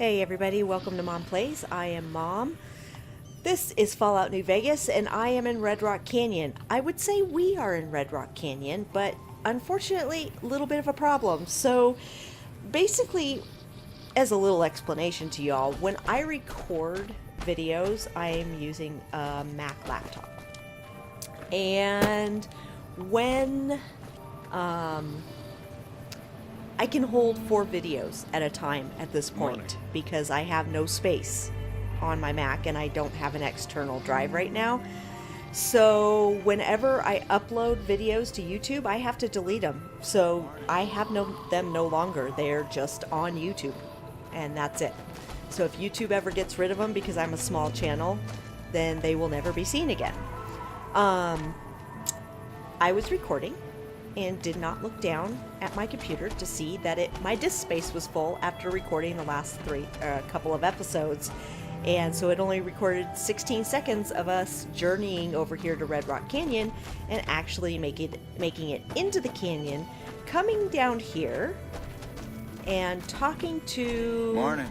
Hey everybody, welcome to Mom Plays. I am Mom. This is Fallout New Vegas and I am in Red Rock Canyon. I would say we are in Red Rock Canyon, but unfortunately a little bit of a problem. So basically, as a little explanation to y'all, when I record videos, I am using a Mac laptop. And when I can hold 4 videos at a time at this point because I have no space on my Mac and I don't have an external drive right now. So whenever I upload videos to YouTube, I have to delete them. So I have them no longer. They're just on YouTube and that's it. So if YouTube ever gets rid of them because I'm a small channel, then they will never be seen again. I was recording and did not look down at my computer to see that my disk space was full after recording the last couple of episodes. And so it only recorded 16 seconds of us journeying over here to Red Rock Canyon and actually making it into the canyon, coming down here and talking to... Morning.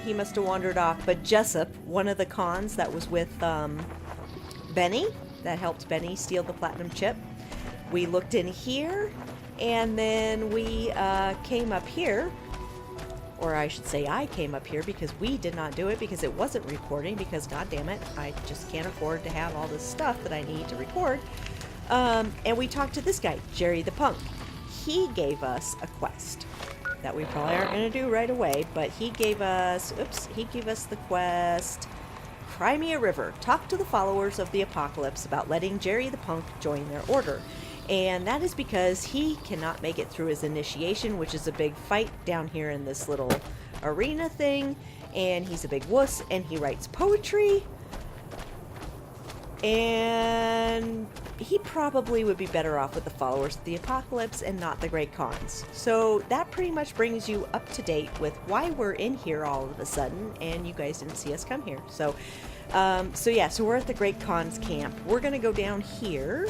He must have wandered off, but Jessup, one of the cons that was with Benny, that helped Benny steal the platinum chip. We looked in here, and then we came up here, or I should say I came up here because we did not do it because it wasn't recording because, god damn it, I just can't afford to have all this stuff that I need to record. And we talked to this guy, Jerry the Punk. He gave us a quest that we probably aren't going to do right away, but he gave us the quest... Crimea River. Talk to the followers of the Apocalypse about letting Jerry the Punk join their order. And that is because he cannot make it through his initiation, which is a big fight down here in this little arena thing. And he's a big wuss, and he writes poetry. And he probably would be better off with the followers of the Apocalypse and not the Great Khans. So that pretty much brings you up to date with why we're in here all of a sudden, and you guys didn't see us come here. So we're at the Great Khans camp. We're gonna go down here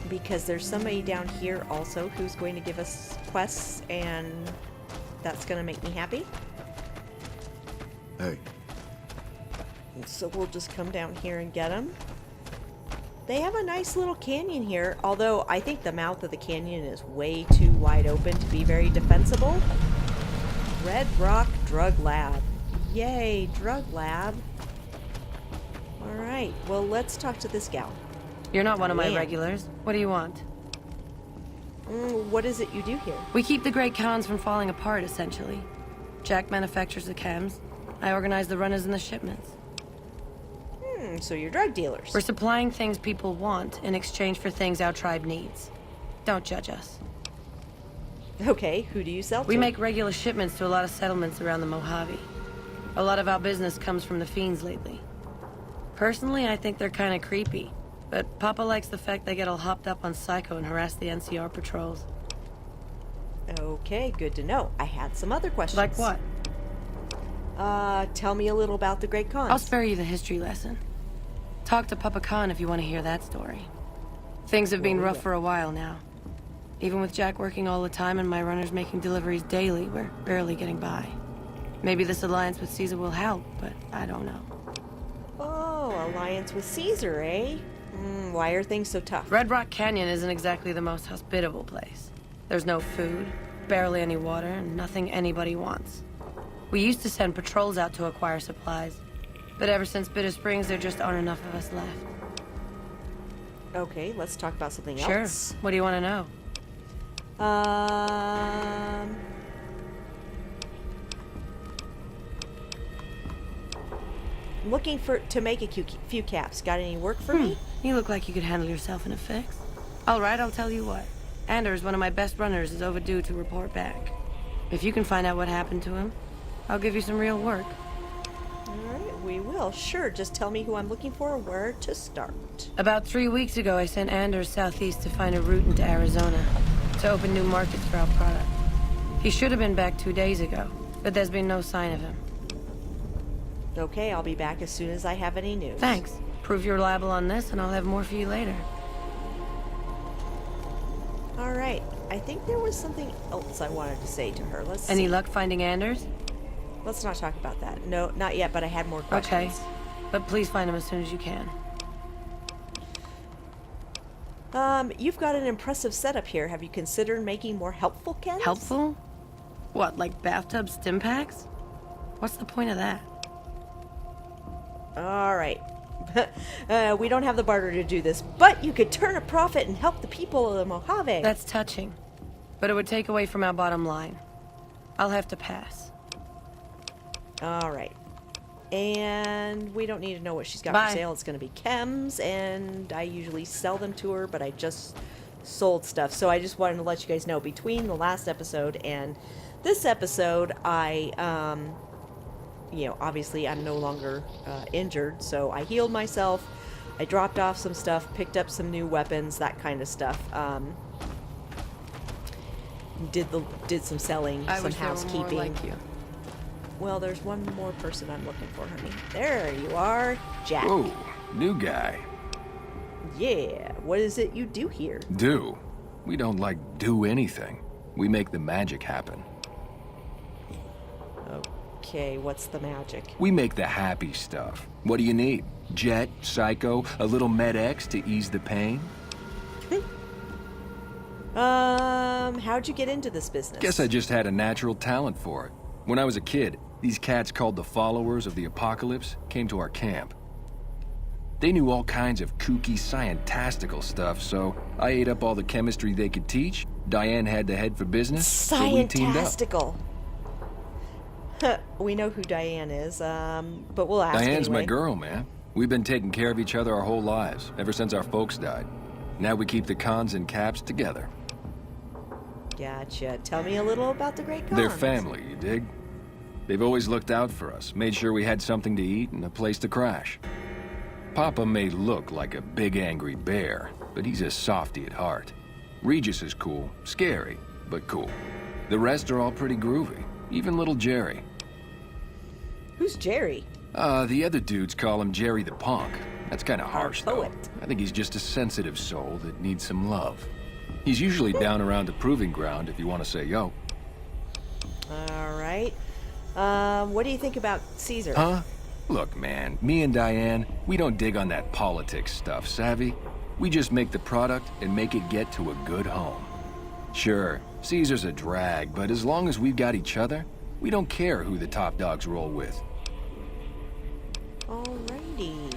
because there's somebody down here also who's going to give us quests, and that's gonna make me happy. Hey. So we'll just come down here and get them. They have a nice little canyon here, although I think the mouth of the canyon is way too wide open to be very defensible. Red Rock Drug Lab. Yay, Drug Lab. Alright, well let's talk to this gal. You're not one of my regulars. What do you want? What is it you do here? We keep the Great Khans from falling apart, essentially. Jack manufactures the chems. I organize the runners and the shipments. So you're drug dealers. We're supplying things people want in exchange for things our tribe needs. Don't judge us. Okay, who do you sell to? We make regular shipments to a lot of settlements around the Mojave. A lot of our business comes from the fiends lately. Personally, I think they're kind of creepy, but Papa likes the fact they get all hopped up on Psycho and harass the NCR patrols. Okay, good to know. I had some other questions. Like what? Tell me a little about the Great Khans. I'll spare you the history lesson. Talk to Papa Khan if you want to hear that story. Things have been rough for a while now. Even with Jack working all the time and my runners making deliveries daily, we're barely getting by. Maybe this alliance with Caesar will help, but I don't know. Oh, alliance with Caesar, eh? Why are things so tough? Red Rock Canyon isn't exactly the most hospitable place. There's no food, barely any water, and nothing anybody wants. We used to send patrols out to acquire supplies, but ever since Bitter Springs, there just aren't enough of us left. Okay, let's talk about something Sure. else. What do you want to know? I'm looking to make a few caps. Got any work for me? You look like you could handle yourself in a fix. All right, I'll tell you what. Anders, one of my best runners, is overdue to report back. If you can find out what happened to him, I'll give you some real work. Alright, we will. Sure, just tell me who I'm looking for, where to start. About 3 weeks ago, I sent Anders southeast to find a route into Arizona, to open new markets for our product. He should have been back 2 days ago, but there's been no sign of him. Okay, I'll be back as soon as I have any news. Thanks. Prove you're reliable on this, and I'll have more for you later. All right. I think there was something else I wanted to say to her. Let's Any see. luck finding Anders? Let's not talk about that. No, not yet, but I had more questions. Okay. But please find him as soon as you can. You've got an impressive setup here. Have you considered making more helpful chems? Helpful? What, like bathtub stim packs? What's the point of that? All right. We don't have the barter to do this, but you could turn a profit and help the people of the Mojave. That's touching. But it would take away from our bottom line. I'll have to pass. All right. And we don't need to know what she's got Bye. for sale. It's going to be chems, and I usually sell them to her, but I just sold stuff. So I just wanted to let you guys know, between the last episode and this episode, obviously I'm no longer injured, so I healed myself. I dropped off some stuff, picked up some new weapons, that kind of stuff. Did some selling, I some wish there were housekeeping. more like you. Well, there's one more person I'm looking for, honey. There you are, Jack. Whoa, new guy. Yeah, what is it you do here? Do. We don't, do anything. We make the magic happen. Okay, what's the magic? We make the happy stuff. What do you need? Jet, Psycho, a little Med-X to ease the pain? How'd you get into this business? Guess I just had a natural talent for it. When I was a kid, these cats called the Followers of the Apocalypse came to our camp. They knew all kinds of kooky, scientistical stuff, so I ate up all the chemistry they could teach. Diane had to head for business, so we teamed up. Scientistical. We know who Diane is, but we'll ask Diane's anyway. my girl, man. We've been taking care of each other our whole lives, ever since our folks died. Now we keep the Cons and Caps together. Gotcha. Tell me a little about the Great Cons. They're family, you dig? They've always looked out for us, made sure we had something to eat and a place to crash. Papa may look like a big angry bear, but he's a softy at heart. Regis is cool, scary, but cool. The rest are all pretty groovy, even little Jerry. Who's Jerry? The other dudes call him Jerry the Punk. That's kind of harsh, though. poet. I think he's just a sensitive soul that needs some love. He's usually down around the proving ground if you want to say yo. All right. What do you think about Caesar? Huh? Look, man, me and Diane, we don't dig on that politics stuff, savvy? We just make the product and make it get to a good home. Sure, Caesar's a drag, but as long as we've got each other, we don't care who the top dogs roll with. Alrighty.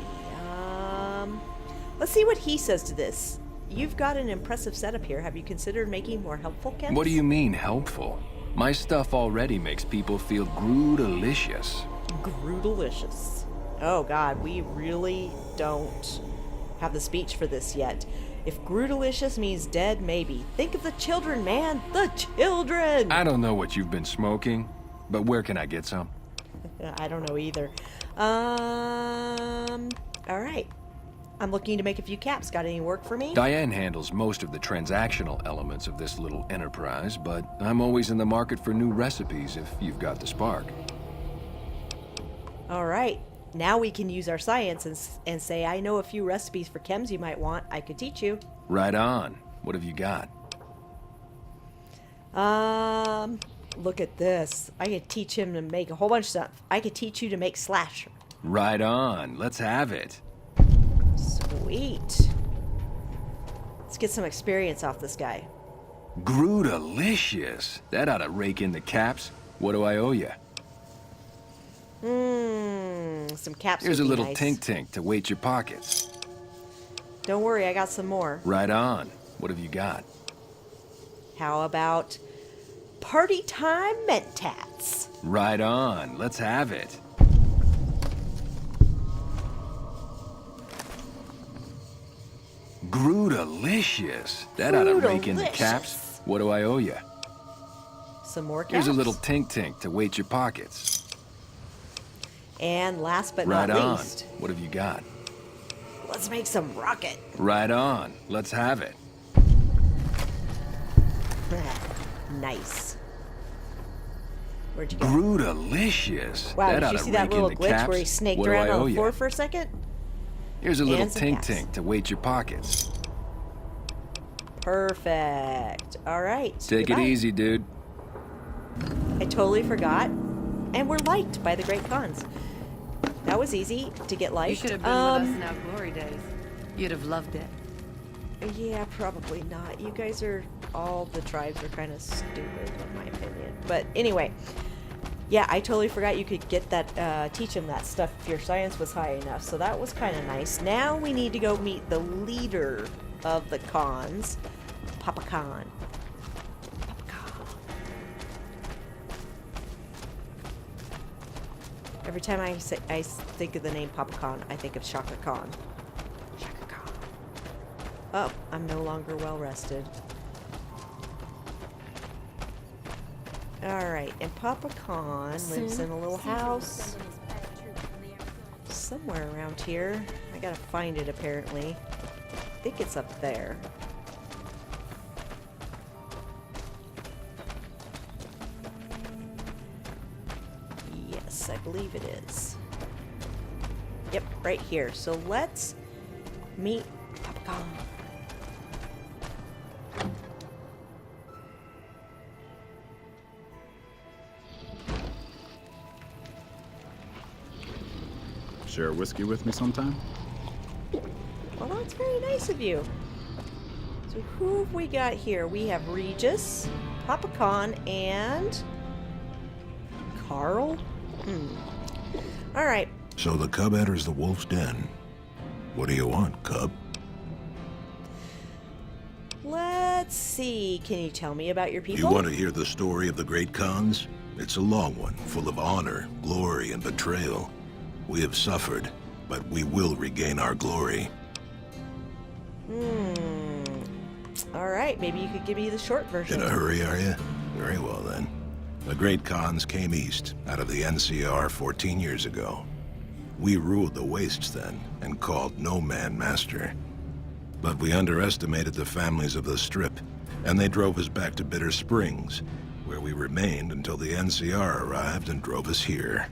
Let's see what he says to this. You've got an impressive setup here. Have you considered making more helpful chems? What do you mean, helpful? My stuff already makes people feel groo-delicious. Groodelicious. Oh god, we really don't have the speech for this yet. If Groodelicious means dead, maybe. Think of the children, man! The children! I don't know what you've been smoking, but where can I get some? I don't know either. Alright. I'm looking to make a few caps. Got any work for me? Diane handles most of the transactional elements of this little enterprise, but I'm always in the market for new recipes if you've got the spark. Alright. Now we can use our science and say, I know a few recipes for chems you might want. I could teach you. Right on. What have you got? Look at this. I could teach him to make a whole bunch of stuff. I could teach you to make slasher. Right on. Let's have it. Sweet. Let's get some experience off this guy. Groodelicious. That ought to rake in the caps. What do I owe you? Some caps Here's a would be little nice. tink-tink to weight your pockets. Don't worry, I got some more. Right on. What have you got? How about party time mentats? Right on. Let's have it. Groodelicious. That ought to rake in the caps. Groodelicious. What do I owe you? Some more caps. Here's a little tink-tink to weight your pockets. And last but Right not on. least, What have you got? let's make some rocket. Right on. Let's have it. Nice. Where'd you go? Groodelicious. Wow, That did ought you to see that rake in little the glitch caps. where he snaked What do around I owe on the you? floor for a second? Here's a little And some caps. tink-tink to weight your pockets. Perfect. All right. Take goodbye. it easy, dude. I totally forgot. And we're liked by the Great Khans. That was easy to get liked. You should have been with us in our glory days. You'd have loved it. Yeah, probably not. You guys are, all the tribes are kind of stupid, in my opinion. But anyway, yeah, I totally forgot you could get that, teach them that stuff if your science was high enough. So that was kind of nice. Now we need to go meet the leader of the Khans, Papa Khan. Papa Khan. Every time I think of the name Papa Khan, I think of Shaka Khan. Shaka Khan. Oh, I'm no longer well rested. Alright, and Papa Khan lives in a little house somewhere around here. I gotta find it apparently. I think it's up there. Yes, I believe it is. Yep, right here. So let's meet Papa Khan. Share a whiskey with me sometime? Well, that's very nice of you. So who have we got here? We have Regis, Papa Khan, and Carl? Alright. So the cub enters the wolf's den. What do you want, cub? Let's see. Can you tell me about your people? You want to hear the story of the great Khans? It's a long one, full of honor, glory, and betrayal. We have suffered, but we will regain our glory. Alright, maybe you could give me the short version. In a hurry, are you? Very well, then. The great Khans came east, out of the NCR 14 years ago. We ruled the wastes then, and called no man master. But we underestimated the families of the Strip, and they drove us back to Bitter Springs, where we remained until the NCR arrived and drove us here.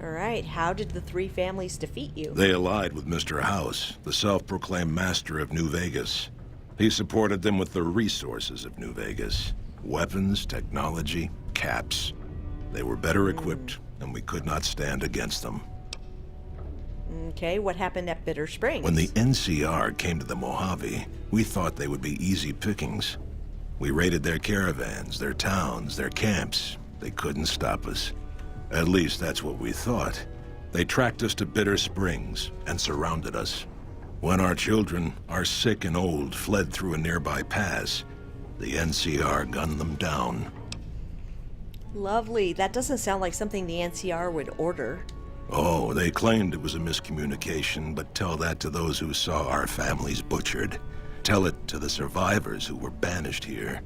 Alright, how did the three families defeat you? They allied with Mr. House, the self-proclaimed master of New Vegas. He supported them with the resources of New Vegas. Weapons, technology, caps. They were better equipped, and we could not stand against them. Okay, what happened at Bitter Springs? When the NCR came to the Mojave, we thought they would be easy pickings. We raided their caravans, their towns, their camps. They couldn't stop us. At least that's what we thought. They tracked us to Bitter Springs and surrounded us. When our children, our sick and old, fled through a nearby pass, the NCR gunned them down. Lovely. That doesn't sound like something the NCR would order. Oh, they claimed it was a miscommunication, but tell that to those who saw our families butchered. Tell it to the survivors who were banished here.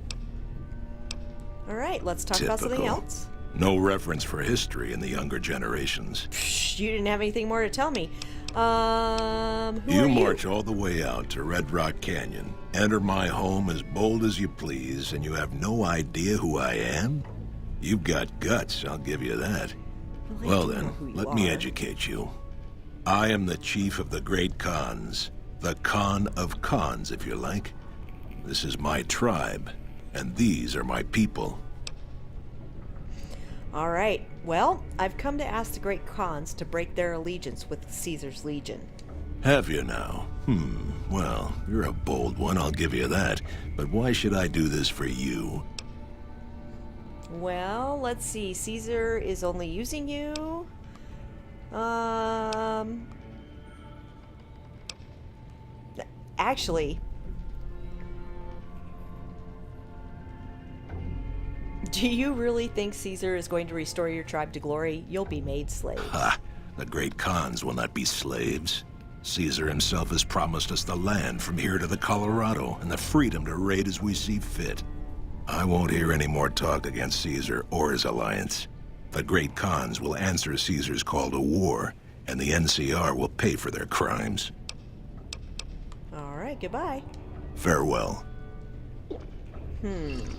Alright, let's talk about something Typical. else. No reference for history in the younger generations. Psh, you didn't have anything more to tell me. Who are You march all the way out to Red Rock Canyon, enter my home as bold as you please, and you have no idea who I am? You've got guts, I'll give you that. Well then, let me educate you. I am the chief of the great Khans. The Khan of Khans, if you like. This is my tribe, and these are my people. Alright, well, I've come to ask the Great Khans to break their allegiance with Caesar's Legion. Have you now? Well, you're a bold one, I'll give you that. But why should I do this for you? Well, let's see. Caesar is only using you. Actually, do you really think Caesar is going to restore your tribe to glory? You'll be made slaves. Ha! The great Khans will not be slaves. Caesar himself has promised us the land from here to the Colorado and the freedom to raid as we see fit. I won't hear any more talk against Caesar or his alliance. The great Khans will answer Caesar's call to war, and the NCR will pay for their crimes. Alright, goodbye. Farewell.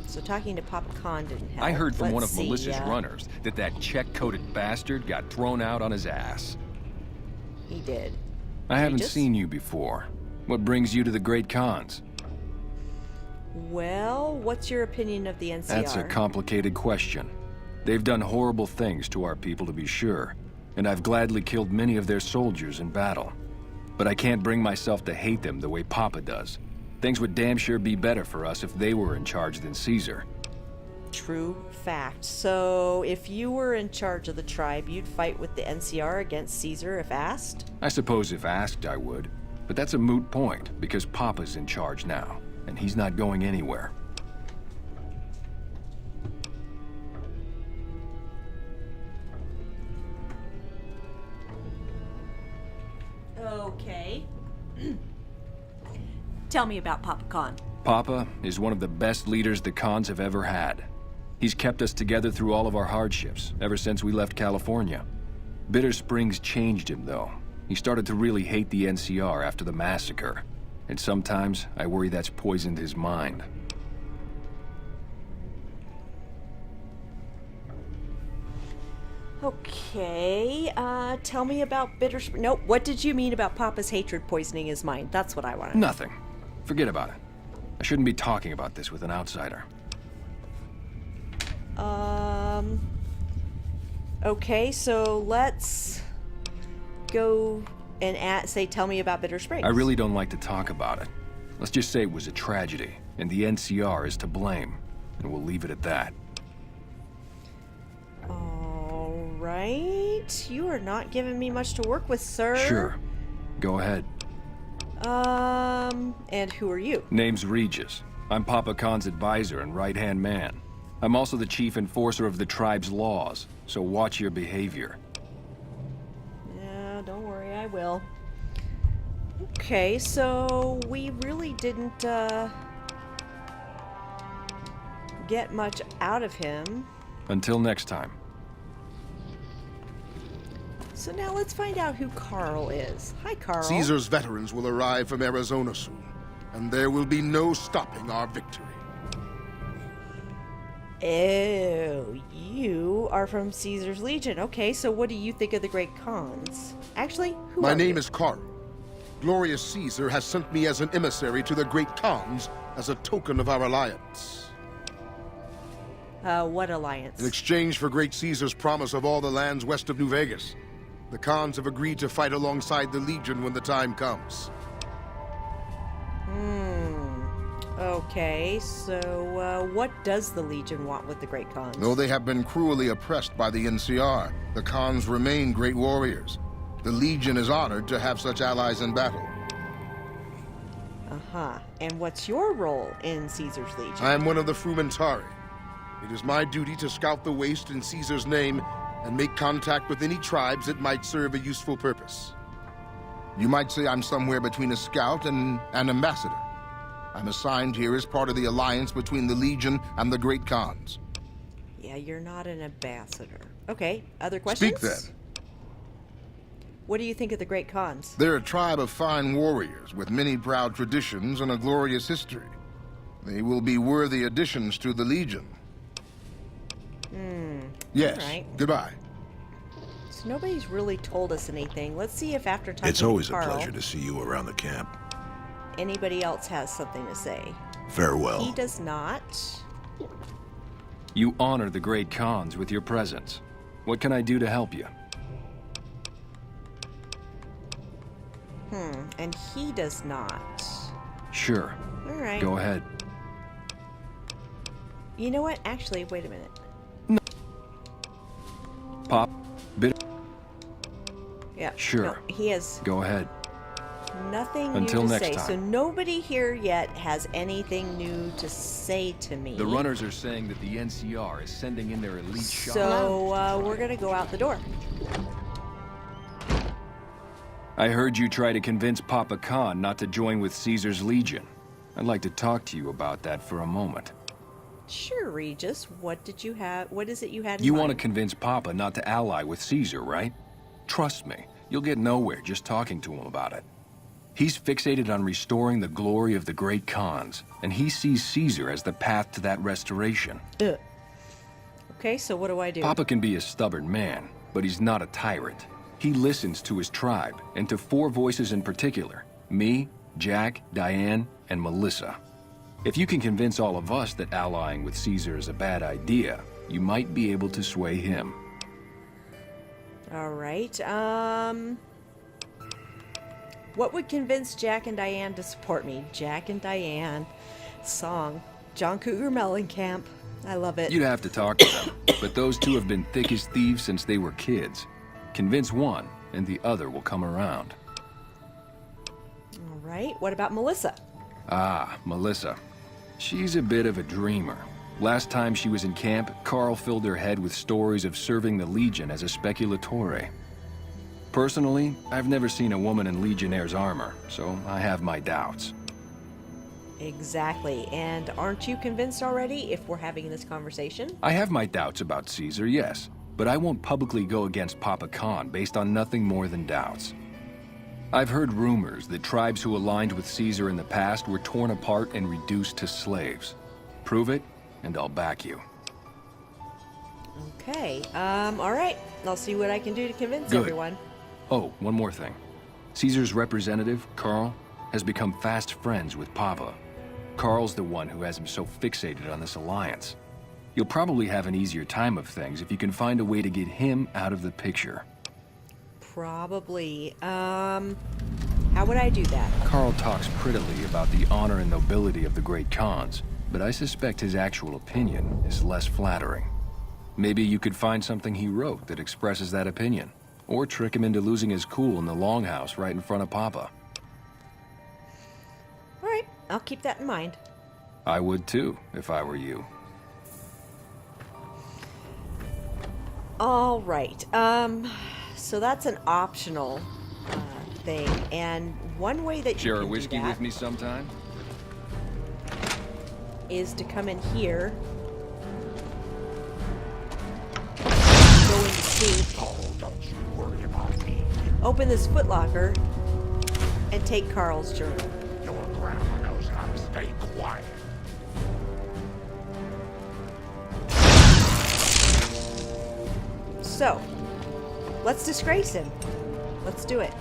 So talking to Papa Khan didn't help. I heard from one Let's of see, Melissa's runners that check-coated bastard got thrown out on his ass. He did. I haven't Regis? seen you before. What brings you to the Great Khans? Well, what's your opinion of the NCR? That's a complicated question. They've done horrible things to our people, to be sure, and I've gladly killed many of their soldiers in battle. But I can't bring myself to hate them the way Papa does. Things would damn sure be better for us if they were in charge than Caesar. True fact. So, if you were in charge of the tribe, you'd fight with the NCR against Caesar if asked? I suppose if asked, I would. But that's a moot point, because Papa's in charge now, and he's not going anywhere. Okay. Tell me about Papa Khan. Papa is one of the best leaders the Khans have ever had. He's kept us together through all of our hardships, ever since we left California. Bitter Springs changed him, though. He started to really hate the NCR after the massacre. And sometimes, I worry that's poisoned his mind. Okay, tell me about Bitter Springs. Nope, what did you mean about Papa's hatred poisoning his mind? That's what I want to know. Nothing. Forget about it. I shouldn't be talking about this with an outsider. Okay, so let's go and say, tell me about Bitter Springs. I really don't like to talk about it. Let's just say it was a tragedy, and the NCR is to blame. And we'll leave it at that. All right. You are not giving me much to work with, sir. Sure. Go ahead. And who are you? Name's Regis. I'm Papa Khan's advisor and right-hand man. I'm also the chief enforcer of the tribe's laws, so watch your behavior. Yeah, don't worry, I will. Okay, so we really didn't, get much out of him. Until next time. So now let's find out who Carl is. Hi, Carl. Caesar's veterans will arrive from Arizona soon, and there will be no stopping our victory. Oh, you are from Caesar's Legion. Okay, so what do you think of the Great Khans? Actually, who My are name you? is Carl. Glorious Caesar has sent me as an emissary to the Great Khans as a token of our alliance. What alliance? In exchange for Great Caesar's promise of all the lands west of New Vegas, the Khans have agreed to fight alongside the Legion when the time comes. Okay, so, what does the Legion want with the Great Khans? Though they have been cruelly oppressed by the NCR, the Khans remain great warriors. The Legion is honored to have such allies in battle. Uh-huh. And what's your role in Caesar's Legion? I am one of the Frumentari. It is my duty to scout the waste in Caesar's name and make contact with any tribes that might serve a useful purpose. You might say I'm somewhere between a scout and an ambassador. I'm assigned here as part of the alliance between the Legion and the Great Khans. Yeah, you're not an ambassador. Okay, other questions? Speak then. What do you think of the Great Khans? They're a tribe of fine warriors with many proud traditions and a glorious history. They will be worthy additions to the Legion. Yes. all right. Goodbye. So nobody's really told us anything. Let's see if after talking It's always to a Carl, pleasure to see you around the camp. anybody else has something to say. Farewell. He does not. You honor the Great Khans with your presence. What can I do to help you? And he does not. Sure. All right. Go ahead. You know what? Actually, wait a minute. Pop. Bitter. Yeah. Sure. No, he has Go ahead. nothing Until new to next say. time. So nobody here yet has anything new to say to me. The runners are saying that the NCR is sending in their elite shot. So we're gonna go out the door. I heard you try to convince Papa Khan not to join with Caesar's Legion. I'd like to talk to you about that for a moment. Sure, Regis. What did you have? What is it you had in You mind? want to convince Papa not to ally with Caesar, right? Trust me, you'll get nowhere just talking to him about it. He's fixated on restoring the glory of the Great Khans, and he sees Caesar as the path to that restoration. Ugh. Okay, so what do I do? Papa can be a stubborn man, but he's not a tyrant. He listens to his tribe, and to 4 voices in particular: me, Jack, Diane, and Melissa. If you can convince all of us that allying with Caesar is a bad idea, you might be able to sway him. All right. What would convince Jack and Diane to support me? Jack and Diane. Song. John Cougar Mellencamp. I love it. You'd have to talk to them, but those two have been thick as thieves since they were kids. Convince one, and the other will come around. All right. What about Melissa? Ah, Melissa. She's a bit of a dreamer. Last time she was in camp, Carl filled her head with stories of serving the Legion as a speculatore. Personally, I've never seen a woman in Legionnaire's armor, so I have my doubts. Exactly. And aren't you convinced already if we're having this conversation? I have my doubts about Caesar, yes, but I won't publicly go against Papa Khan based on nothing more than doubts. I've heard rumors that tribes who aligned with Caesar in the past were torn apart and reduced to slaves. Prove it, and I'll back you. Okay. All right. I'll see what I can do to convince Good. everyone. Oh, one more thing. Caesar's representative, Carl, has become fast friends with Papa. Carl's the one who has him so fixated on this alliance. You'll probably have an easier time of things if you can find a way to get him out of the picture. Probably. How would I do that? Carl talks prettily about the honor and nobility of the great Khans, but I suspect his actual opinion is less flattering. Maybe you could find something he wrote that expresses that opinion, or trick him into losing his cool in the longhouse right in front of Papa. All right. I'll keep that in mind. I would too, if I were you. All right. So that's an optional thing, and one way that you Share a can whiskey do that with me sometime? is to come in here, go in the sink, open this footlocker, and take Carl's journal. Your grandma knows how to stay quiet. So, let's disgrace him. Let's do it.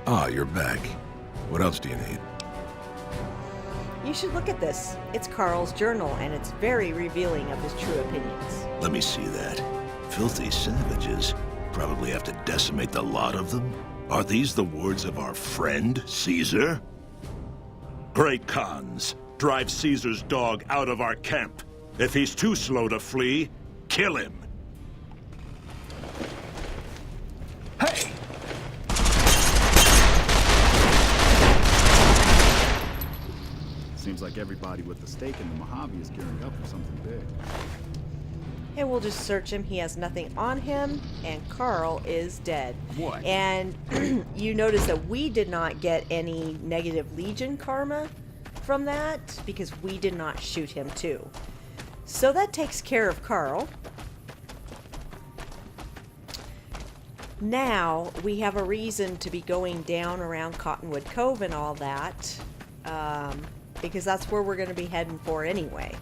Ah, you're back. What else do you need? You should look at this. It's Carl's journal, and it's very revealing of his true opinions. Let me see that. Filthy savages. Probably have to decimate the lot of them. Are these the words of our friend, Caesar? Great Khans, drive Caesar's dog out of our camp. If he's too slow to flee, kill him. Hey! Seems like everybody with a stake in the Mojave is gearing up for something big. And we'll just search him. He has nothing on him, and Carl is dead. What? And you notice that we did not get any negative Legion karma from that because we did not shoot him too. So that takes care of Carl. Now we have a reason to be going down around Cottonwood Cove and all that, because that's where we're going to be heading for anyway.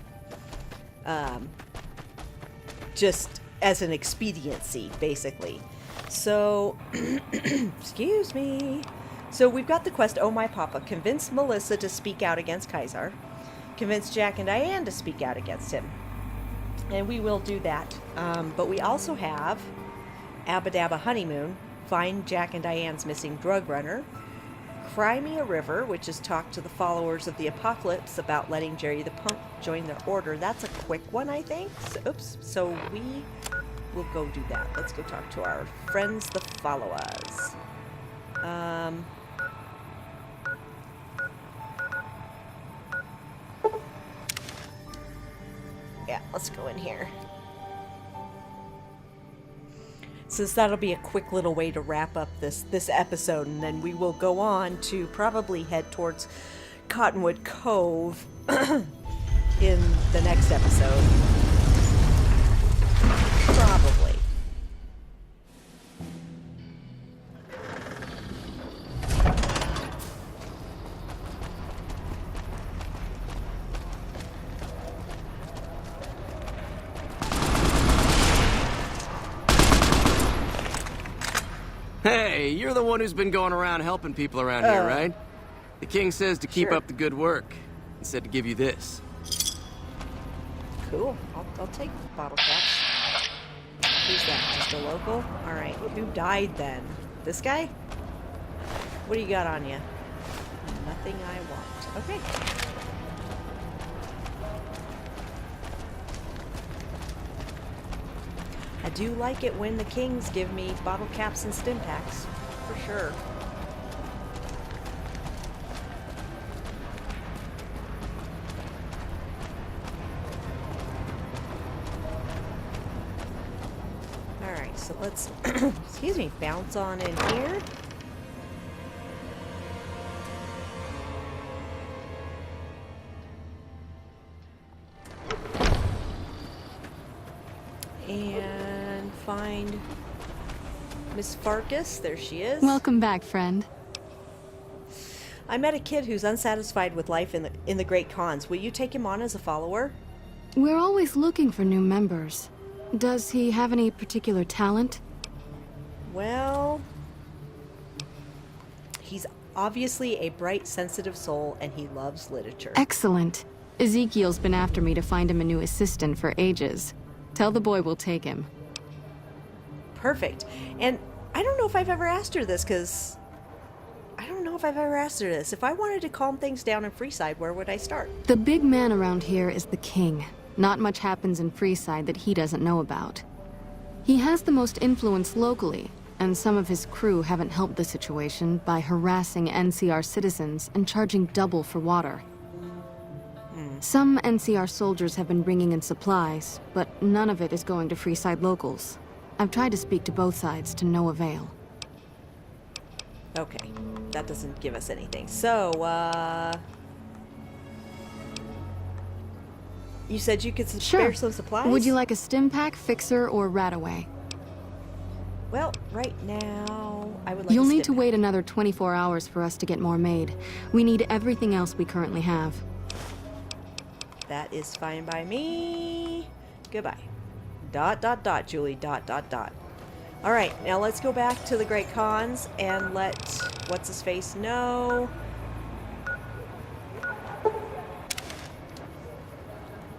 Just as an expediency, basically. So, excuse me. So we've got the quest, Oh My Papa. Convince Melissa to speak out against Kaiser. Convince Jack and Diane to speak out against him. And we will do that. But we also have Abadabba Honeymoon, find Jack and Diane's missing drug runner. Cry Me a River, which is talk to the followers of the Apocalypse about letting Jerry the Punk join their order. That's a quick one, I think. So we will go do that. Let's go talk to our friends, the Followers. Yeah, let's go in here. Since that'll be a quick little way to wrap up this episode, and then we will go on to probably head towards Cottonwood Cove in the next episode. Probably. Hey, you're the one who's been going around helping people around here, right? The king says to keep Sure. up the good work. He said to give you this. Cool. I'll take bottle caps. Who's that? Just a local? Alright. Who died then? This guy? What do you got on you? Nothing I want. Okay. I do like it when the kings give me bottle caps and stim packs. For sure. Alright, so let's, excuse me, bounce on in here. And find Miss Farkas. There she is. Welcome back, friend. I met a kid who's unsatisfied with life in the Great Khans. Will you take him on as a follower? We're always looking for new members. Does he have any particular talent? Well, he's obviously a bright, sensitive soul, and he loves literature. Excellent. Ezekiel's been after me to find him a new assistant for ages. Tell the boy we'll take him. Perfect. And I don't know if I've ever asked her this, because If I wanted to calm things down in Freeside, where would I start? The big man around here is the king. Not much happens in Freeside that he doesn't know about. He has the most influence locally, and some of his crew haven't helped the situation by harassing NCR citizens and charging double for water. Some NCR soldiers have been bringing in supplies, but none of it is going to Freeside locals. I've tried to speak to both sides to no avail. Okay, that doesn't give us anything. So, you said you could spare some supplies? Would you like a stim pack, fixer, or rataway? Well, right now, I would like You'll a need to stim wait another 24 hours for us to get more made. We need everything else we currently have. pack. That is fine by me. Goodbye. ... Julie, ... All right, now let's go back to the Great Khans and let what's-his-face know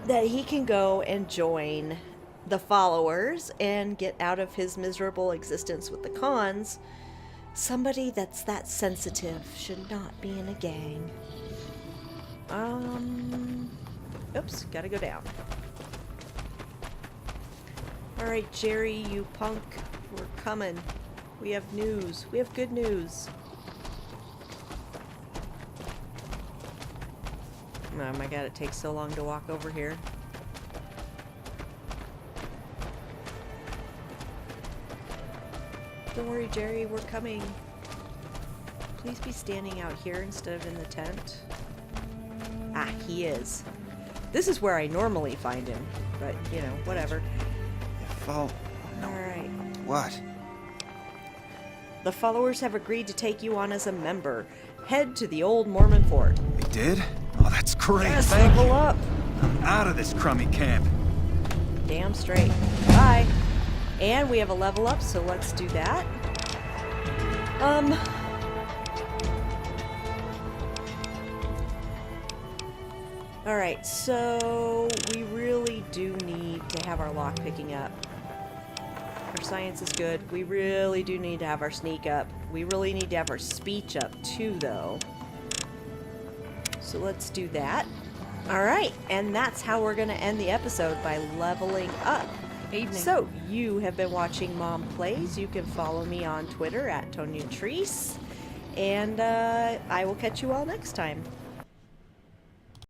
that he can go and join the followers and get out of his miserable existence with the Khans. Somebody that's that sensitive should not be in a gang. Oops, gotta go down. Alright, Jerry, you punk. We're coming. We have news. We have good news. Oh my god, it takes so long to walk over here. Don't worry, Jerry, we're coming. Please be standing out here instead of in the tent. Ah, he is. This is where I normally find him, but, you know, whatever. Oh, no. Alright. What? The followers have agreed to take you on as a member. Head to the old Mormon fort. They did? Oh, that's great. Yes, Thank level you. up. I'm out of this crummy camp. Damn straight. Bye. And we have a level up, so let's do that. Alright, so we really do need to have our lock picking up. Our science is good. We really do need to have our sneak up. We really need to have our speech up too, though. So let's do that. Alright, and that's how we're going to end the episode, by leveling up. Evening. So, you have been watching Mom Plays. You can follow me on Twitter at ToniaTreese. And I will catch you all next time.